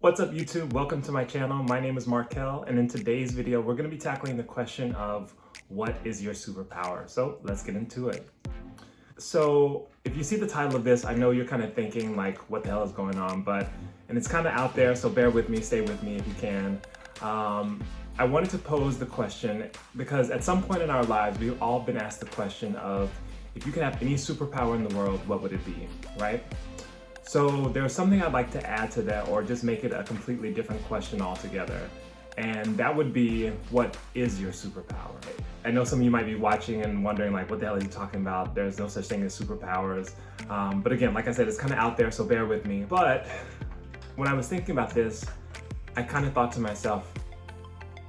What's up YouTube? Welcome to my channel. My name is Markel, and in today's video we're going to be tackling the question of what is your superpower? So let's get into it. So if you see the title of this, I know you're kind of thinking like what the hell is going on, and it's kind of out there, so bear with me, stay with me if you can. I wanted to pose the question because at some point in our lives we've all been asked the question of if you could have any superpower in the world, what would it be, right? So there's something I'd like to add to that, or just make it a completely different question altogether. And that would be, what is your superpower? I know some of you might be watching and wondering like, what the hell are you talking about? There's no such thing as superpowers. But again, like I said, it's kind of out there, so bear with me. But when I was thinking about this, I kind of thought to myself,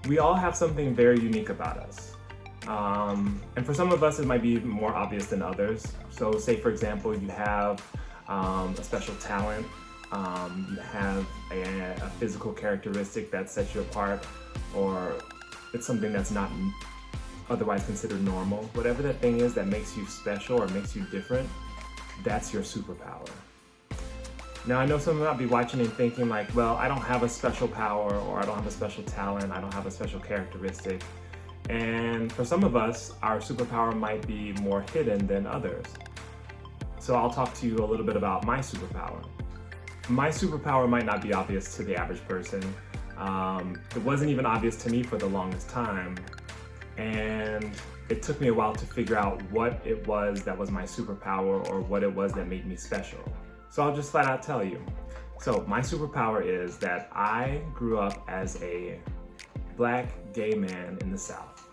we all have something very unique about us. And for some of us, it might be more obvious than others. So say, for example, you have a special talent, you have a physical characteristic that sets you apart, or it's something that's not otherwise considered normal. Whatever that thing is that makes you special or makes you different, that's your superpower. Now I know some of you might be watching and thinking like, well, I don't have a special power, or I don't have a special talent, I don't have a special characteristic. And for some of us, our superpower might be more hidden than others. So I'll talk to you a little bit about my superpower. My superpower might not be obvious to the average person. It wasn't even obvious to me for the longest time. And it took me a while to figure out what it was that was my superpower, or what it was that made me special. So I'll just flat out tell you. So my superpower is that I grew up as a Black gay man in the South.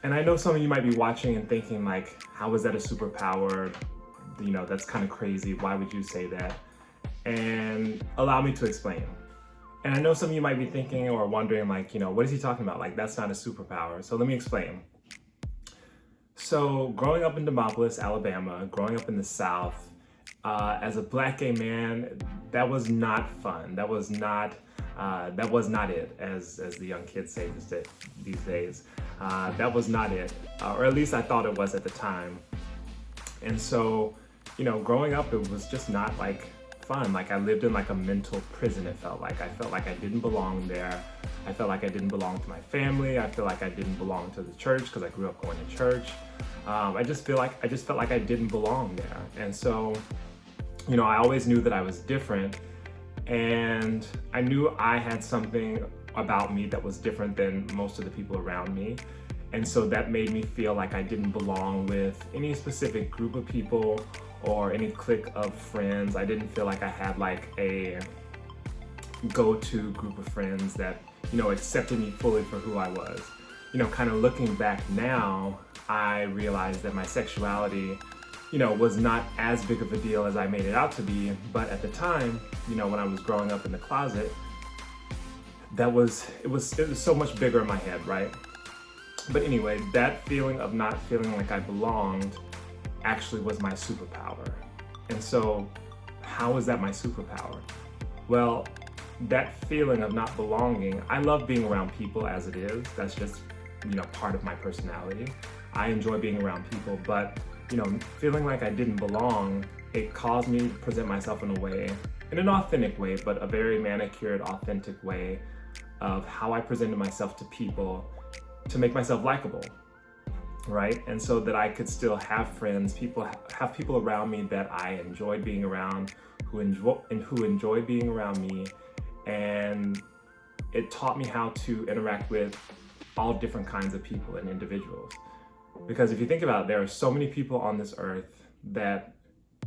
And I know some of you might be watching and thinking like, how is that a superpower? You know, that's kind of crazy. Why would you say that? And allow me to explain. And I know some of you might be thinking or wondering like, what is he talking about? Like, that's not a superpower. So let me explain. So growing up in Demopolis, Alabama, growing up in the South, as a Black gay man, that was not fun. That was not it, as the young kids say these days. That was not it, or at least I thought it was at the time. And so, growing up, it was just not like fun. Like I lived in like a mental prison, it felt like. I felt like I didn't belong there. I felt like I didn't belong to my family. I feel like I didn't belong to the church because I grew up going to church. I just felt like I didn't belong there. And so, I always knew that I was different, and I knew I had something about me that was different than most of the people around me. And so that made me feel like I didn't belong with any specific group of people or any clique of friends. I didn't feel like I had like a go-to group of friends that, accepted me fully for who I was. Kind of looking back now, I realized that my sexuality, was not as big of a deal as I made it out to be. But at the time, when I was growing up in the closet, it was so much bigger in my head, right? But anyway, that feeling of not feeling like I belonged actually was my superpower. And so, how is that my superpower? Well, that feeling of not belonging, I love being around people as it is. That's just, part of my personality. I enjoy being around people, but, feeling like I didn't belong, it caused me to present myself in an authentic way, but a very manicured, authentic way of how I presented myself to people, to make myself likable, right? And so that I could still have friends, have people around me that I enjoyed being around, who enjoy being around me. And it taught me how to interact with all different kinds of people and individuals. Because if you think about it, there are so many people on this earth that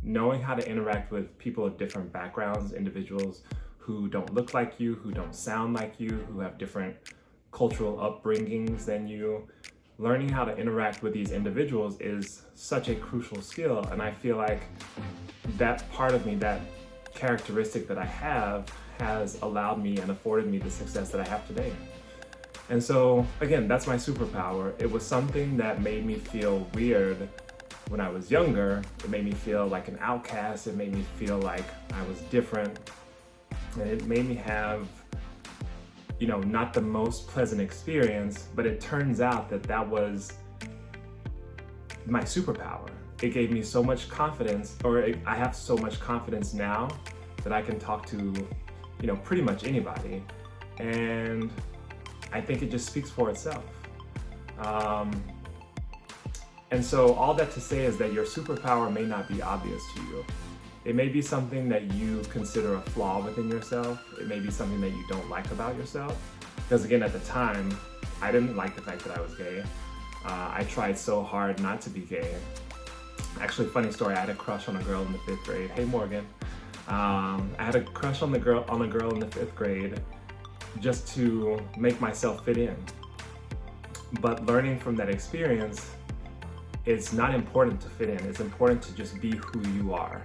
knowing how to interact with people of different backgrounds, individuals who don't look like you, who don't sound like you, who have different cultural upbringings than you, learning how to interact with these individuals is such a crucial skill. And I feel like that part of me, that characteristic that I have, has allowed me and afforded me the success that I have today. And so again, that's my superpower. It was something that made me feel weird when I was younger. It made me feel like an outcast. It made me feel like I was different. And it made me have not the most pleasant experience, but it turns out that was my superpower. It gave me so much confidence, I have so much confidence now that I can talk to, pretty much anybody. And I think it just speaks for itself. And so all that to say is that your superpower may not be obvious to you. It may be something that you consider a flaw within yourself. It may be something that you don't like about yourself. Because again, at the time, I didn't like the fact that I was gay. I tried so hard not to be gay. Actually, funny story, I had a crush on a girl in the 5th grade. Hey, Morgan. I had a crush on a girl in the 5th grade just to make myself fit in. But learning from that experience, it's not important to fit in. It's important to just be who you are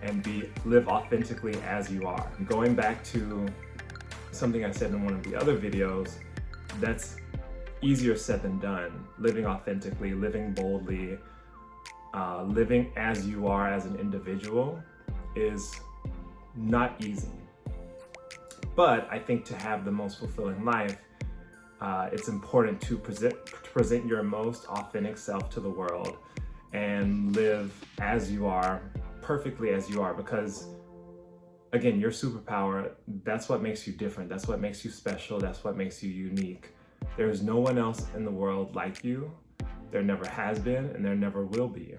and live authentically as you are. Going back to something I said in one of the other videos, that's easier said than done. Living authentically, living boldly, living as you are as an individual is not easy. But I think to have the most fulfilling life, it's important to present your most authentic self to the world and live as you are, perfectly as you are, because again, your superpower, that's what makes you different. That's what makes you special. That's what makes you unique. There is no one else in the world like you. There never has been and there never will be.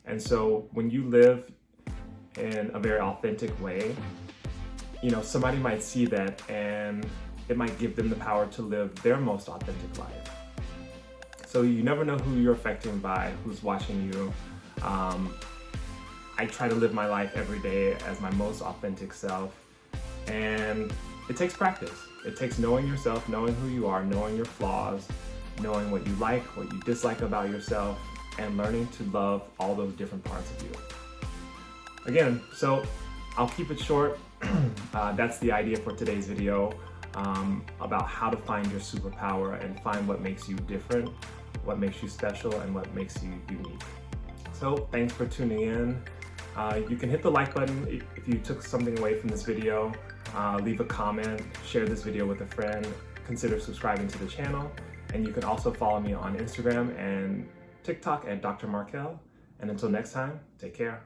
And so when you live in a very authentic way, somebody might see that and it might give them the power to live their most authentic life. So you never know who you're affecting by, who's watching you. I try to live my life every day as my most authentic self. And it takes practice. It takes knowing yourself, knowing who you are, knowing your flaws, knowing what you like, what you dislike about yourself, and learning to love all those different parts of you. Again, so I'll keep it short. That's the idea for today's video, about how to find your superpower and find what makes you different, what makes you special, and what makes you unique. So thanks for tuning in. You can hit the like button if you took something away from this video. Leave a comment, share this video with a friend, consider subscribing to the channel, and you can also follow me on Instagram and TikTok at Dr. Markel. And until next time, take care.